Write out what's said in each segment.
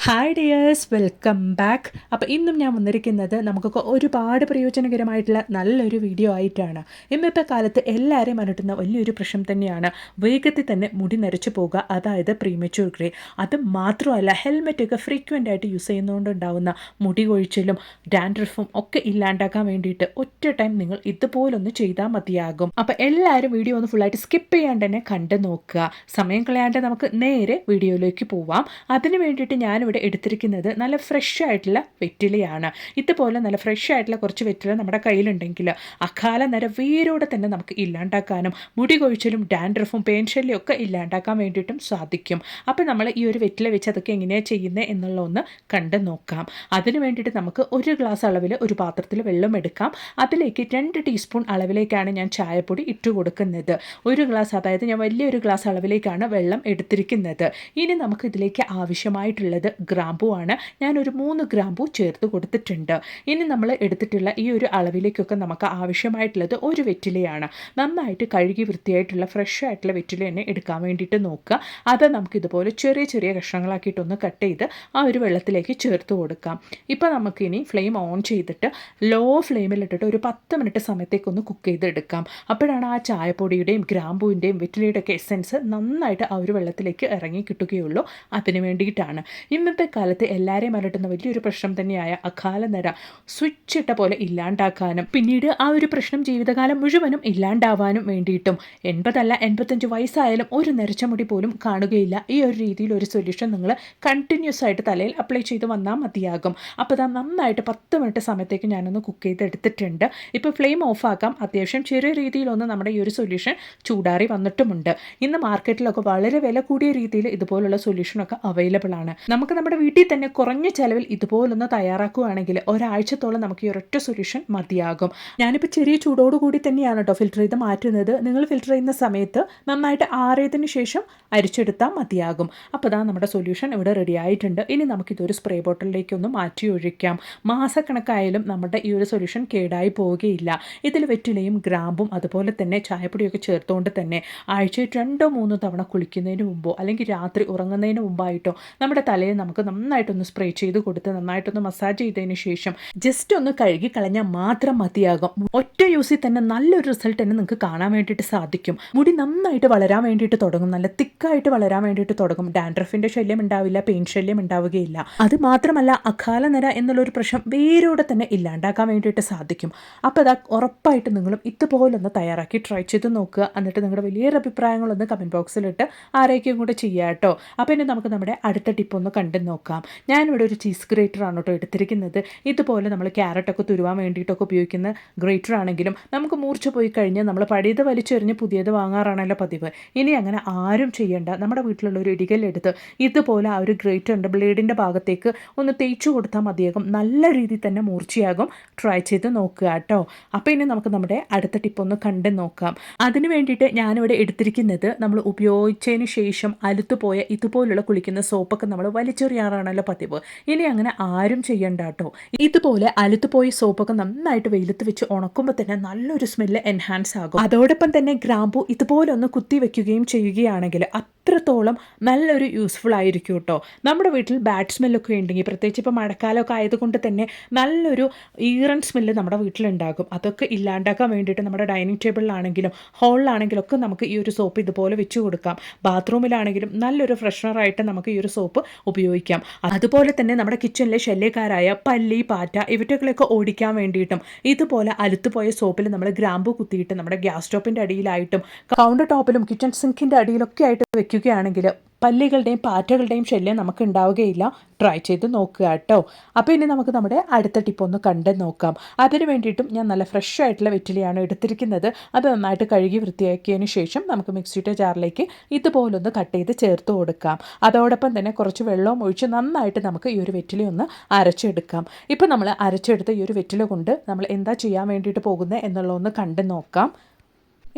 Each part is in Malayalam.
Hi dears, welcome back. അപ്പോൾ ഇന്നും ഞാൻ വന്നിരിക്കുന്നത് നമുക്കൊക്കെ ഒരുപാട് പ്രയോജനകരമായിട്ടുള്ള നല്ലൊരു വീഡിയോ ആയിട്ടാണ്. ഇന്നത്തെ കാലത്ത് എല്ലാവരെയും അലട്ടുന്ന വലിയൊരു പ്രശ്നം തന്നെയാണ് വേഗത്തിൽ തന്നെ മുടി നരച്ചു പോകുക, അതായത് പ്രീമച്യൂർ ഗ്രേ. അത് മാത്രമല്ല, ഹെൽമെറ്റൊക്കെ ഫ്രീക്വൻ്റ് ആയിട്ട് യൂസ് ചെയ്യുന്നതുകൊണ്ടുണ്ടാകുന്ന മുടി കൊഴിച്ചിലും ഡാൻഡ്രഫും ഒക്കെ ഇല്ലാണ്ടാക്കാൻ വേണ്ടിയിട്ട് ഒറ്റ ടൈം നിങ്ങൾ ഇതുപോലൊന്ന് ചെയ്താൽ മതിയാകും. അപ്പോൾ എല്ലാവരും വീഡിയോ ഒന്ന് ഫുള്ളായിട്ട് സ്കിപ്പ് ചെയ്യാണ്ട് തന്നെ കണ്ടു നോക്കുക. സമയം കളയാണ്ട് നമുക്ക് നേരെ വീഡിയോയിലേക്ക് പോവാം. അതിന് വേണ്ടിയിട്ട് ഞാനിവിടെ എടുത്തിരിക്കുന്നത് നല്ല ഫ്രഷ് ആയിട്ടുള്ള വെറ്റിലയാണ്. ഇതുപോലെ നല്ല ഫ്രഷ് ആയിട്ടുള്ള കുറച്ച് വെറ്റില നമ്മുടെ കയ്യിലുണ്ടെങ്കിൽ അകാല നര വേരോടെ തന്നെ നമുക്ക് ഇല്ലാണ്ടാക്കാനും മുടി കൊഴിച്ചിലും ഡാൻഡ്രഫും പേൻശല്യം ഒക്കെ ഇല്ലാണ്ടാക്കാൻ വേണ്ടിയിട്ടും സാധിക്കും. അപ്പോൾ നമ്മൾ ഈ ഒരു വെറ്റില വെച്ച് അതൊക്കെ എങ്ങനെയാണ് ചെയ്യുന്നത് എന്നുള്ള ഒന്ന് കണ്ടു നോക്കാം. അതിന് വേണ്ടിയിട്ട് നമുക്ക് ഒരു ഗ്ലാസ് അളവിൽ ഒരു പാത്രത്തിൽ വെള്ളം എടുക്കാം. അതിലേക്ക് 2 ടീസ്പൂൺ അളവിലേക്കാണ് ഞാൻ ചായപ്പൊടി ഇട്ട് കൊടുക്കുന്നത്. ഒരു ഗ്ലാസ്, അതായത് ഞാൻ വലിയൊരു ഗ്ലാസ് അളവിലേക്കാണ് വെള്ളം എടുത്തിരിക്കുന്നത്. ഇനി നമുക്ക് ഇതിലേക്ക് ആവശ്യമായിട്ടുള്ളത് ഗ്രാമ്പൂ ആണ്. ഞാനൊരു 3 ഗ്രാമ്പൂ ചേർത്ത് കൊടുത്തിട്ടുണ്ട്. ഇനി നമ്മൾ എടുത്തിട്ടുള്ള ഈ ഒരു അളവിലേക്കൊക്കെ നമുക്ക് ആവശ്യമായിട്ടുള്ളത് ഒരു വെറ്റിലയാണ്. നന്നായിട്ട് കഴുകി വൃത്തിയായിട്ടുള്ള ഫ്രഷ് ആയിട്ടുള്ള വെറ്റില തന്നെ എടുക്കാൻ വേണ്ടിയിട്ട് നോക്കുക. അത് നമുക്ക് ഇതുപോലെ ചെറിയ ചെറിയ കഷ്ണങ്ങളാക്കിയിട്ടൊന്ന് കട്ട് ചെയ്ത് ആ ഒരു വെള്ളത്തിലേക്ക് ചേർത്ത് കൊടുക്കാം. ഇപ്പോൾ നമുക്കിനി ഫ്ലെയിം ഓൺ ചെയ്തിട്ട് ലോ ഫ്ലെയിമിലിട്ടിട്ട് ഒരു 10 മിനിറ്റ് സമയത്തേക്കൊന്ന് കുക്ക് ചെയ്തെടുക്കാം. അപ്പോഴാണ് ആ ചായപ്പൊടിയുടെയും ഗ്രാമ്പൂവിൻ്റെയും വെറ്റിലയുടെയൊക്കെ എസെൻസ് നന്നായിട്ട് ആ ഒരു വെള്ളത്തിലേക്ക് ഇറങ്ങി കിട്ടുകയുള്ളൂ. അതിന് വേണ്ടിയിട്ടാണ്. ഇന്നത്തെ കാലത്ത് എല്ലാവരെയും അലട്ടുന്ന വലിയൊരു പ്രശ്നം തന്നെയായ അകാല നര സ്വിച്ച് ഇട്ട പോലെ ഇല്ലാണ്ടാക്കാനും പിന്നീട് ആ ഒരു പ്രശ്നം ജീവിതകാലം മുഴുവനും ഇല്ലാണ്ടാവാനും വേണ്ടിയിട്ടും 80 അല്ല 85 വയസ്സായാലും ഒരു നരച്ച മുടി പോലും കാണുകയില്ല. ഈ ഒരു രീതിയിൽ ഒരു സൊല്യൂഷൻ നിങ്ങൾ കണ്ടിന്യൂസ് ആയിട്ട് തലയിൽ അപ്ലൈ ചെയ്ത് വന്നാൽ മതിയാകും. അപ്പോൾ അത് നന്നായിട്ട് 10 മിനിറ്റ് സമയത്തേക്ക് ഞാനൊന്ന് കുക്ക് ചെയ്തെടുത്തിട്ടുണ്ട്. ഇപ്പോൾ ഫ്ലെയിം ഓഫ് ആക്കാം. അത്യാവശ്യം ചെറിയ രീതിയിലൊന്ന് നമ്മുടെ ഈ ഒരു സൊല്യൂഷൻ ചൂടാറി വന്നിട്ടുമുണ്ട്. ഇന്ന് മാർക്കറ്റിലൊക്കെ വളരെ വില കൂടിയ രീതിയിൽ ഇതുപോലുള്ള സൊല്യൂഷനൊക്കെ അവൈലബിൾ ആണ്. നമുക്ക് നമ്മുടെ വീട്ടിൽ തന്നെ കുറഞ്ഞ ചിലവിൽ ഇതുപോലൊന്ന് തയ്യാറാക്കുകയാണെങ്കിൽ ഒരാഴ്ചത്തോളം നമുക്ക് ഈ ഒരൊറ്റ സൊല്യൂഷൻ മതിയാകും. ഞാനിപ്പോൾ ചെറിയ ചൂടോടുകൂടി തന്നെയാണ് കേട്ടോ ഫിൽറ്റർ ചെയ്ത് മാറ്റുന്നത്. നിങ്ങൾ ഫിൽറ്റർ ചെയ്യുന്ന സമയത്ത് നന്നായിട്ട് ആറിയതിന് ശേഷം അരിച്ചെടുത്താൽ മതിയാകും. അപ്പോൾ അതാ നമ്മുടെ സൊല്യൂഷൻ ഇവിടെ റെഡി ആയിട്ടുണ്ട്. ഇനി നമുക്കിതൊരു സ്പ്രേ ബോട്ടിലേക്കൊന്ന് മാറ്റി ഒഴിക്കാം. മാസക്കണക്കായാലും നമ്മുടെ ഈ ഒരു സൊല്യൂഷൻ കേടായി പോവുകയില്ല. ഇതിൽ വെറ്റിലയും ഗ്രാമ്പും അതുപോലെ തന്നെ ചായപ്പൊടിയൊക്കെ ചേർത്തുകൊണ്ട് തന്നെ ആഴ്ചയിൽ 2-3 തവണ കുളിക്കുന്നതിന് മുമ്പോ അല്ലെങ്കിൽ രാത്രി ഉറങ്ങുന്നതിന് മുമ്പായിട്ടോ നമ്മുടെ തലയിൽ നമുക്ക് നന്നായിട്ടൊന്ന് സ്പ്രേ ചെയ്ത് കൊടുത്ത് നന്നായിട്ടൊന്ന് മസാജ് ചെയ്തതിന് ശേഷം ജസ്റ്റ് ഒന്ന് കഴുകി കളഞ്ഞാൽ മാത്രം മതിയാകും. ഒറ്റ യൂസിൽ തന്നെ നല്ലൊരു റിസൾട്ട് തന്നെ നിങ്ങൾക്ക് കാണാൻ വേണ്ടിയിട്ട് സാധിക്കും. മുടി നന്നായിട്ട് വളരാൻ വേണ്ടിയിട്ട് തുടങ്ങും. നല്ല തിക്കായിട്ട് വളരാൻ വേണ്ടിയിട്ട് തുടങ്ങും. ഡാൻഡ്രഫിൻ്റെ ശല്യം ഉണ്ടാവില്ല, പെയിൻ ശല്യം ഉണ്ടാവുകയില്ല. അത് മാത്രമല്ല, അകാല നര എന്നുള്ളൊരു പ്രശ്നം വേരോടെ തന്നെ ഇല്ലാണ്ടാക്കാൻ വേണ്ടിയിട്ട് സാധിക്കും. അപ്പോൾ അതാ ഉറപ്പായിട്ട് നിങ്ങളും ഇതുപോലൊന്ന് തയ്യാറാക്കി ട്രൈ ചെയ്ത് നോക്കുക. എന്നിട്ട് നിങ്ങളുടെ വലിയൊരു അഭിപ്രായങ്ങളൊന്ന് കമൻറ്റ് ബോക്സിലിട്ട് ആരേക്കും കൂടെ ചെയ്യാം കേട്ടോ. അപ്പോൾ ഇനി നമുക്ക് നമ്മുടെ അടുത്ത ടിപ്പ് ഒന്ന് കണ്ടു നോക്കാം. ഞാനിവിടെ ഒരു ചീസ് ഗ്രേറ്റർ ആണ് കേട്ടോ എടുത്തിരിക്കുന്നത്. ഇതുപോലെ നമ്മൾ ക്യാരറ്റൊക്കെ തുരുവാൻ വേണ്ടിയിട്ടൊക്കെ ഉപയോഗിക്കുന്ന ഗ്രേറ്റർ ആണെങ്കിലും നമുക്ക് മൂർച്ച പോയി കഴിഞ്ഞാൽ നമ്മൾ പഴയത് വലിച്ചെറിഞ്ഞ് പുതിയത് വാങ്ങാറാണല്ലോ പതിവ്. ഇനി അങ്ങനെ ആരും ചെയ്യേണ്ട. നമ്മുടെ വീട്ടിലുള്ള ഒരു ഇടികല്ലെടുത്ത് ഇതുപോലെ ആ ഒരു ഗ്രേറ്ററിൻ്റെ ബ്ലേഡിൻ്റെ ഭാഗത്തേക്ക് ഒന്ന് തേച്ചു കൊടുത്താൽ മതിയാകും. നല്ല രീതിയിൽ തന്നെ മൂർച്ചയാകും. ട്രൈ ചെയ്ത് നോക്കുക കേട്ടോ. അപ്പോൾ ഇനി നമുക്ക് നമ്മുടെ അടുത്ത ടിപ്പ് ഒന്ന് കണ്ടു നോക്കാം. അതിന് വേണ്ടിയിട്ട് ഞാനിവിടെ എടുത്തിരിക്കുന്നത് നമ്മൾ ഉപയോഗിച്ചതിന് ശേഷം അലുത്തുപോയ ഇതുപോലുള്ള കുളിക്കുന്ന സോപ്പൊക്കെ നമ്മൾ വലിച്ചെറിയാറാണല്ലോ പതിവ്. ഇനി അങ്ങനെ ആരും ചെയ്യണ്ട കേട്ടോ. ഇതുപോലെ അലുത്തുപോയ സോപ്പൊക്കെ നന്നായിട്ട് വെയിലത്ത് വെച്ച് ഉണക്കുമ്പോൾ തന്നെ നല്ലൊരു സ്മെല്ല് എൻഹാൻസ് ആകും. അതോടൊപ്പം തന്നെ ഗ്രാമ്പൂ ഇതുപോലെ ഒന്ന് കുത്തി വെക്കുകയും ചെയ്യുകയാണെങ്കിൽ അത്രത്തോളം നല്ലൊരു യൂസ്ഫുൾ ആയിരിക്കും കേട്ടോ. നമ്മുടെ വീട്ടിൽ ബാഡ് സ്മെല്ലൊക്കെ ഉണ്ടെങ്കിൽ, പ്രത്യേകിച്ച് ഇപ്പോൾ മഴക്കാലമൊക്കെ ആയതുകൊണ്ട് തന്നെ നല്ലൊരു ഈറൻ സ്മെല്ല് നമ്മുടെ വീട്ടിലുണ്ടാകും. അതൊക്കെ ഇല്ലാണ്ടാക്കാൻ വേണ്ടിയിട്ട് നമ്മുടെ ഡൈനിങ് ടേബിളിലാണെങ്കിലും ഹോളിലാണെങ്കിലും ഒക്കെ നമുക്ക് ഈ ഒരു സോപ്പ് ഇതുപോലെ വെച്ച് കൊടുക്കാം. ബാത്റൂമിലാണെങ്കിലും നല്ലൊരു ഫ്രഷ്നറായിട്ട് നമുക്ക് ഈ ഒരു സോപ്പ് ഉപയോഗിക്കാം. അതുപോലെ തന്നെ നമ്മുടെ കിച്ചണിലെ ശല്യക്കാരായ പല്ലി, പാറ്റ ഇവറ്റകളൊക്കെ ഓടിക്കാൻ വേണ്ടിയിട്ടും ഇതുപോലെ അലുത്തുപോയ സോപ്പിൽ നമ്മൾ ഗ്രാമ്പു കുത്തിയിട്ട് നമ്മുടെ ഗ്യാസ് സ്റ്റോപ്പിൻ്റെ അടിയിലായിട്ടും കൗണ്ടർ ടോപ്പിലും കിച്ചൺ സിങ്കിൻ്റെ അടിയിലൊക്കെ ആയിട്ട് വെക്കുകയാണെങ്കിൽ പല്ലികളുടെയും പാറ്റകളുടെയും ശല്യം നമുക്ക് ഉണ്ടാവുകയില്ല. ട്രൈ ചെയ്ത് നോക്കുക കേട്ടോ. അപ്പോൾ ഇനി നമുക്ക് നമ്മുടെ അടുത്ത ടിപ്പ് ഒന്ന് കണ്ടു നോക്കാം. അതിന് വേണ്ടിയിട്ടും ഞാൻ നല്ല ഫ്രഷ് ആയിട്ടുള്ള വെറ്റിലയാണ് എടുത്തിരിക്കുന്നത്. അത് നന്നായിട്ട് കഴുകി വൃത്തിയാക്കിയതിന് ശേഷം നമുക്ക് മിക്സിയുടെ ജാറിലേക്ക് ഇതുപോലൊന്ന് കട്ട് ചെയ്ത് ചേർത്ത് കൊടുക്കാം. അതോടൊപ്പം തന്നെ കുറച്ച് വെള്ളവും ഒഴിച്ച് നന്നായിട്ട് നമുക്ക് ഈ ഒരു വെറ്റില ഒന്ന് അരച്ചെടുക്കാം. ഇപ്പോൾ നമ്മൾ അരച്ചെടുത്ത ഈ ഒരു വെറ്റില കൊണ്ട് നമ്മൾ എന്താ ചെയ്യാൻ വേണ്ടിയിട്ട് പോകുന്നത് എന്നുള്ളതൊന്ന് കണ്ടു നോക്കാം.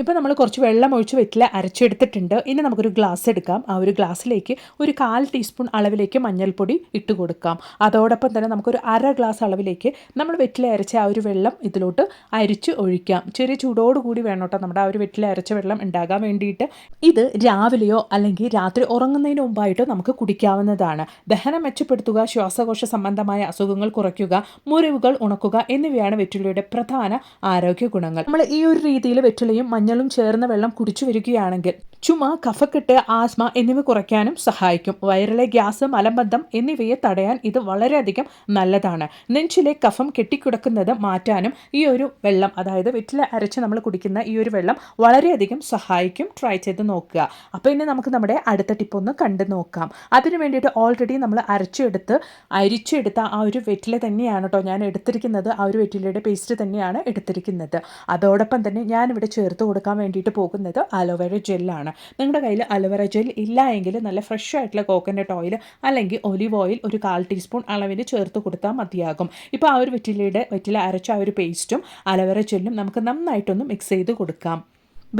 ഇപ്പോൾ നമ്മൾ കുറച്ച് വെള്ളം ഒഴിച്ച് വെറ്റില അരച്ചെടുത്തിട്ടുണ്ട്. ഇനി നമുക്കൊരു ഗ്ലാസ് എടുക്കാം. ആ ഒരു ഗ്ലാസ്സിലേക്ക് ഒരു 1/4 ടീസ്പൂൺ അളവിലേക്ക് മഞ്ഞൾപ്പൊടി ഇട്ട് കൊടുക്കാം. അതോടൊപ്പം തന്നെ നമുക്കൊരു 1/2 ഗ്ലാസ് അളവിലേക്ക് നമ്മൾ വെറ്റില അരച്ച ആ ഒരു വെള്ളം ഇതിലോട്ട് അരിച്ച് ഒഴിക്കാം. ചെറിയ ചൂടോടുകൂടി വേണം കേട്ടോ നമ്മുടെ ആ ഒരു വെറ്റില അരച്ച വെള്ളം ഉണ്ടാകാൻ വേണ്ടിയിട്ട്. ഇത് രാവിലെയോ അല്ലെങ്കിൽ രാത്രി ഉറങ്ങുന്നതിന് മുമ്പായിട്ടോ നമുക്ക് കുടിക്കാവുന്നതാണ്. ദഹനം മെച്ചപ്പെടുത്തുക, ശ്വാസകോശ സംബന്ധമായ അസുഖങ്ങൾ കുറയ്ക്കുക, മുറിവുകൾ ഉണക്കുക എന്നിവയാണ് വെറ്റിലയുടെ പ്രധാന ആരോഗ്യ ഗുണങ്ങൾ. നമ്മൾ ഈ ഒരു രീതിയിൽ വെറ്റിലയും മഞ്ഞളും ചേർന്ന വെള്ളം കുടിച്ചു വരികയാണെങ്കിൽ ചുമ, കഫക്കെട്ട്, ആസ്മ എന്നിവ കുറയ്ക്കാനും സഹായിക്കും. വയറിലെ ഗ്യാസ്, മലബന്ധം എന്നിവയെ തടയാൻ ഇത് വളരെയധികം നല്ലതാണ്. നെഞ്ചിലെ കഫം കെട്ടിക്കിടക്കുന്നത് മാറ്റാനും ഈ ഒരു വെള്ളം, അതായത് വെറ്റില അരച്ച് നമ്മൾ കുടിക്കുന്ന ഈ ഒരു വെള്ളം വളരെയധികം സഹായിക്കും. ട്രൈ ചെയ്ത് നോക്കുക. അപ്പോൾ ഇനി നമുക്ക് നമ്മുടെ അടുത്ത ടിപ്പ് ഒന്ന് കണ്ടു നോക്കാം. അതിന് വേണ്ടിയിട്ട് ഓൾറെഡി നമ്മൾ അരിച്ചെടുത്ത ആ ഒരു വെറ്റില തന്നെയാണ് കേട്ടോ ഞാൻ എടുത്തിരിക്കുന്നത്. ആ ഒരു വെറ്റിലയുടെ പേസ്റ്റ് തന്നെയാണ് എടുത്തിരിക്കുന്നത്. അതോടൊപ്പം തന്നെ ഞാനിവിടെ ചേർത്ത് കൊടുക്കാൻ വേണ്ടിയിട്ട് പോകുന്നത് അലോവേര ജെല്ലാണ്. നിങ്ങളുടെ കയ്യിൽ അലോവേര ജെൽ ഇല്ല എങ്കിൽ നല്ല ഫ്രഷ് ആയിട്ടുള്ള കോക്കനട്ട് ഓയിൽ അല്ലെങ്കിൽ ഒലിവ് ഓയിൽ ഒരു 1/4 ടീസ്പൂൺ അളവിന് ചേർത്ത് കൊടുത്താൽ മതിയാകും. ഇപ്പോൾ ആ ഒരു വെറ്റില അരച്ച ആ ഒരു പേസ്റ്റും അലോവേര ജെല്ലും നമുക്ക് നന്നായിട്ടൊന്ന് മിക്സ് ചെയ്ത് കൊടുക്കാം.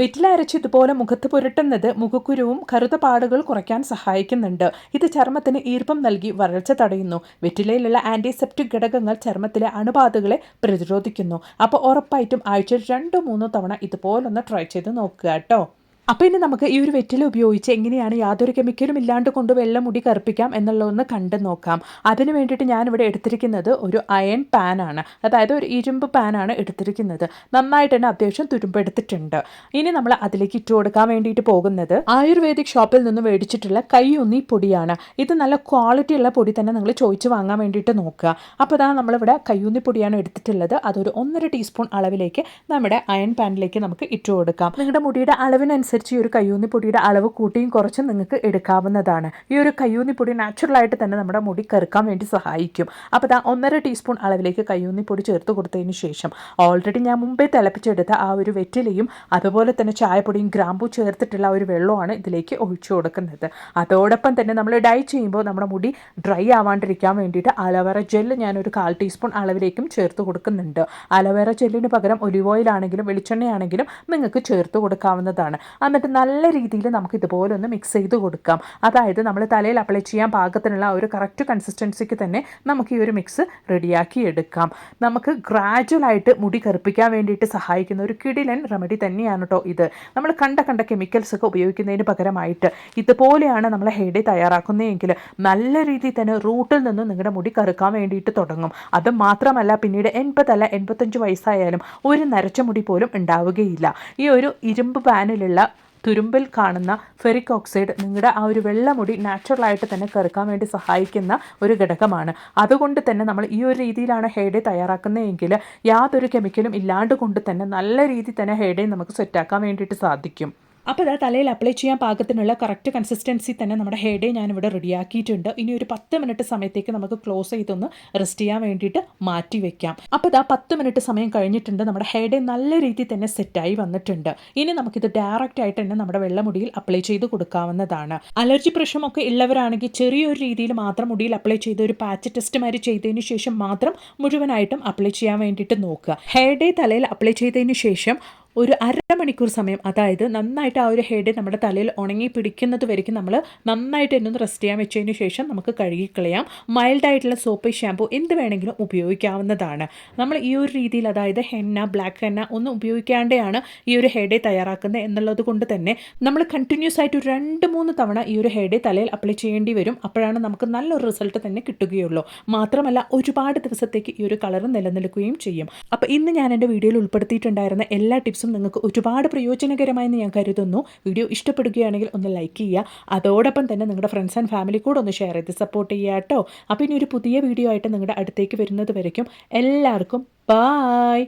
വെറ്റില അരച്ച് ഇതുപോലെ മുഖത്ത് പുരട്ടുന്നത് മുഖക്കുരുവും കറുത്ത പാടുകൾ കുറയ്ക്കാൻ സഹായിക്കുന്നുണ്ട്. ഇത് ചർമ്മത്തിന് ഈർപ്പം നൽകി വരൾച്ച തടയുന്നു. വെറ്റിലയിലുള്ള ആൻറ്റിസെപ്റ്റിക് ഘടകങ്ങൾ ചർമ്മത്തിലെ അണുബാധകളെ പ്രതിരോധിക്കുന്നു. അപ്പോൾ ഉറപ്പായിട്ടും ആഴ്ചയിൽ 2-3 തവണ ഇതുപോലൊന്ന് ട്രൈ ചെയ്ത് നോക്കുക കേട്ടോ. അപ്പോൾ ഇനി നമുക്ക് ഈ ഒരു വെറ്റില ഉപയോഗിച്ച് എങ്ങനെയാണ് യാതൊരു കെമിക്കലും ഇല്ലാണ്ട് കൊണ്ട് വെള്ള മുടി കറുപ്പിക്കാം എന്നുള്ളതൊന്ന് കണ്ടു നോക്കാം. അതിന് വേണ്ടിയിട്ട് ഞാനിവിടെ എടുത്തിരിക്കുന്നത് ഒരു അയൺ പാനാണ്, അതായത് ഒരു ഇരുമ്പ് പാനാണ് എടുത്തിരിക്കുന്നത്. നന്നായിട്ട് തന്നെ അത്യാവശ്യം തുരുമ്പെടുത്തിട്ടുണ്ട്. ഇനി നമ്മൾ അതിലേക്ക് ഇട്ട് കൊടുക്കാൻ വേണ്ടിയിട്ട് പോകുന്നത് ആയുർവേദിക് ഷോപ്പിൽ നിന്ന് മേടിച്ചിട്ടുള്ള കയ്യൊന്നി പൊടിയാണ്. ഇത് നല്ല ക്വാളിറ്റി ഉള്ള പൊടി തന്നെ നിങ്ങൾ ചോദിച്ച് വാങ്ങാൻ വേണ്ടിയിട്ട് നോക്കുക. അപ്പോൾ ഇതാ നമ്മളിവിടെ കയ്യൊന്നി പൊടിയാണ് എടുത്തിട്ടുള്ളത്. അതൊരു 1.5 ടീസ്പൂൺ അളവിലേക്ക് നമ്മുടെ അയൺ പാനിലേക്ക് നമുക്ക് ഇട്ട് കൊടുക്കാം. നിങ്ങളുടെ മുടിയുടെ അളവിനനുസരിച്ച് ഈ ഒരു കയ്യൂന്നി പൊടിയുടെ അളവ് കൂട്ടിയും കുറച്ചും നിങ്ങൾക്ക് എടുക്കാവുന്നതാണ്. ഈ ഒരു കയ്യൂന്നി പൊടി നാച്ചുറലായിട്ട് തന്നെ നമ്മുടെ മുടി കറുക്കാൻ വേണ്ടി സഹായിക്കും. അപ്പോൾ 1.5 ടീസ്പൂൺ അളവിലേക്ക് കയ്യൂന്നി പൊടി ചേർത്ത് കൊടുത്തതിന് ശേഷം ഓൾറെഡി ഞാൻ മുമ്പേ തിളപ്പിച്ചെടുത്ത ആ ഒരു വെറ്റിലയും അതുപോലെ തന്നെ ചായപ്പൊടിയും ഗ്രാമ്പൂ ചേർത്തിട്ടുള്ള ഒരു വെള്ളമാണ് ഇതിലേക്ക് ഒഴിച്ചു കൊടുക്കുന്നത്. അതോടൊപ്പം തന്നെ നമ്മൾ ഡൈ ചെയ്യുമ്പോൾ നമ്മുടെ മുടി ഡ്രൈ ആവാണ്ടിരിക്കാൻ വേണ്ടിയിട്ട് അലോവേറ ജെല്ല് ഞാനൊരു 1/4 ടീസ്പൂൺ അളവിലേക്കും ചേർത്ത് കൊടുക്കുന്നുണ്ട്. അലോവേറ ജെല്ലിന് പകരം ഒലിവ് ഓയിലാണെങ്കിലും വെളിച്ചെണ്ണയാണെങ്കിലും നിങ്ങൾക്ക് ചേർത്ത് കൊടുക്കാവുന്നതാണ്. എന്നിട്ട് നല്ല രീതിയിൽ നമുക്ക് ഇതുപോലെ ഒന്ന് മിക്സ് ചെയ്ത് കൊടുക്കാം. അതായത് നമ്മൾ തലയിൽ അപ്ലൈ ചെയ്യാൻ പാകത്തിനുള്ള ഒരു കറക്റ്റ് കൺസിസ്റ്റൻസിക്ക് തന്നെ നമുക്ക് ഈ ഒരു മിക്സ് റെഡിയാക്കി എടുക്കാം. നമുക്ക് ഗ്രാജുവലായിട്ട് മുടി കറുപ്പിക്കാൻ വേണ്ടിയിട്ട് സഹായിക്കുന്ന ഒരു കിടിലൻ റെമഡി തന്നെയാണ് കേട്ടോ ഇത്. നമ്മൾ കണ്ട കെമിക്കൽസ് ഒക്കെ ഉപയോഗിക്കുന്നതിന് പകരമായിട്ട് ഇതുപോലെയാണ് നമ്മൾ ഹെയർ ഡേ തയ്യാറാക്കുന്നതെങ്കിൽ നല്ല രീതിയിൽ തന്നെ റൂട്ടിൽ നിന്ന് നിങ്ങളുടെ മുടി കറുക്കാൻ വേണ്ടിയിട്ട് തുടങ്ങും. അത് മാത്രമല്ല പിന്നീട് 80 അല്ല 85 വയസ്സായാലും ഒരു നരച്ച മുടി പോലും ഉണ്ടാവുകയില്ല. ഈ ഒരു ഇരുമ്പ് പാനിലുള്ള തുരുമ്പിൽ കാണുന്ന ഫെറിക് ഓക്സൈഡ് നിങ്ങളുടെ ആ ഒരു വെള്ളമുടി നാച്ചുറലായിട്ട് തന്നെ കറുക്കാൻ വേണ്ടി സഹായിക്കുന്ന ഒരു ഘടകമാണ്. അതുകൊണ്ട് തന്നെ നമ്മൾ ഈ ഒരു രീതിയിലാണ് ഹെയർ ഡേ തയ്യാറാക്കുന്നതെങ്കിൽ യാതൊരു കെമിക്കലും ഇല്ലാണ്ട് കൊണ്ട് തന്നെ നല്ല രീതിയിൽ തന്നെ ഹെയർ ഡേ നമുക്ക് സെറ്റാക്കാൻ വേണ്ടിയിട്ട് സാധിക്കും. അപ്പോൾ ഇതാ തലയിൽ അപ്ലൈ ചെയ്യാൻ പാകത്തിനുള്ള കറക്റ്റ് കൺസിസ്റ്റൻസി തന്നെ നമ്മുടെ ഹെയർ ഡേ ഞാനിവിടെ റെഡിയാക്കിയിട്ടുണ്ട്. ഇനി ഒരു 10 മിനിറ്റ് സമയത്തേക്ക് നമുക്ക് ക്ലോസ് ചെയ്തൊന്ന് റെസ്റ്റ് ചെയ്യാൻ വേണ്ടിയിട്ട് മാറ്റി വെക്കാം. അപ്പോൾ ഇതാ 10 മിനിറ്റ് സമയം കഴിഞ്ഞിട്ടുണ്ട്. നമ്മുടെ ഹെയർ ഡേ നല്ല രീതിയിൽ തന്നെ സെറ്റായി വന്നിട്ടുണ്ട്. ഇനി നമുക്കിത് ഡയറക്റ്റ് ആയിട്ട് തന്നെ നമ്മുടെ വെള്ളമുടിയിൽ അപ്ലൈ ചെയ്ത് കൊടുക്കാവുന്നതാണ്. അലർജി പ്രശ്നമൊക്കെ ഉള്ളവരാണെങ്കിൽ ചെറിയൊരു രീതിയിൽ മാത്രം മുടിയിൽ അപ്ലൈ ചെയ്ത് ഒരു പാച്ച് ടെസ്റ്റ് മാതിരി ചെയ്തതിന് ശേഷം മാത്രം മുഴുവനായിട്ടും അപ്ലൈ ചെയ്യാൻ വേണ്ടിയിട്ട് നോക്കുക. ഹെയർ ഡേ തലയിൽ അപ്ലൈ ചെയ്തതിന് ശേഷം ഒരു 1/2 മണിക്കൂർ സമയം, അതായത് നന്നായിട്ട് ആ ഒരു ഹെഡ് നമ്മുടെ തലയിൽ ഉണങ്ങി പിടിക്കുന്നത് വരയ്ക്കും നമ്മൾ നന്നായിട്ട് എന്നൊന്ന് റെസ്റ്റ് ചെയ്യാൻ വെച്ചതിന് ശേഷം നമുക്ക് കഴുകിക്കളയാം. മൈൽഡായിട്ടുള്ള സോപ്പ്, ഷാമ്പു എന്ത് വേണമെങ്കിലും ഉപയോഗിക്കാവുന്നതാണ്. നമ്മൾ ഈ ഒരു രീതിയിൽ, അതായത് ഹെന്ന, ബ്ലാക്ക് ഹെന്ന ഒന്നും ഉപയോഗിക്കാണ്ടെയാണ് ഈ ഒരു ഹെഡ് തയ്യാറാക്കുന്നത് എന്നുള്ളത് കൊണ്ട് തന്നെ നമ്മൾ കണ്ടിന്യൂസ് ആയിട്ട് ഒരു 2-3 തവണ ഈ ഒരു ഹെഡ് തലയിൽ അപ്ലൈ ചെയ്യേണ്ടി വരും. അപ്പോഴാണ് നമുക്ക് നല്ലൊരു റിസൾട്ട് തന്നെ കിട്ടുകയുള്ളൂ. മാത്രമല്ല ഒരുപാട് ദിവസത്തേക്ക് ഈ ഒരു കളർ നിലനിൽക്കുകയും ചെയ്യും. അപ്പോൾ ഇന്ന് ഞാൻ എൻ്റെ വീഡിയോയിൽ ഉൾപ്പെടുത്തിയിട്ടുണ്ടായിരുന്ന എല്ലാ ടിപ്സും നിങ്ങൾക്ക് ഒരുപാട് പ്രയോജനകരമായെന്ന് ഞാൻ കരുതുന്നു. വീഡിയോ ഇഷ്ടപ്പെടുകയാണെങ്കിൽ ഒന്ന് ലൈക്ക് ചെയ്യുക. അതോടൊപ്പം തന്നെ നിങ്ങളുടെ ഫ്രണ്ട്സ് ആൻഡ് ഫാമിലി കൂടെ ഒന്ന് ഷെയർ ചെയ്ത് സപ്പോർട്ട് ചെയ്യുക കേട്ടോ. അപ്പോൾ ഇനി ഒരു പുതിയ വീഡിയോ ആയിട്ട് നിങ്ങളുടെ അടുത്തേക്ക് വരുന്നത് വരയ്ക്കും എല്ലാവർക്കും ബായ്.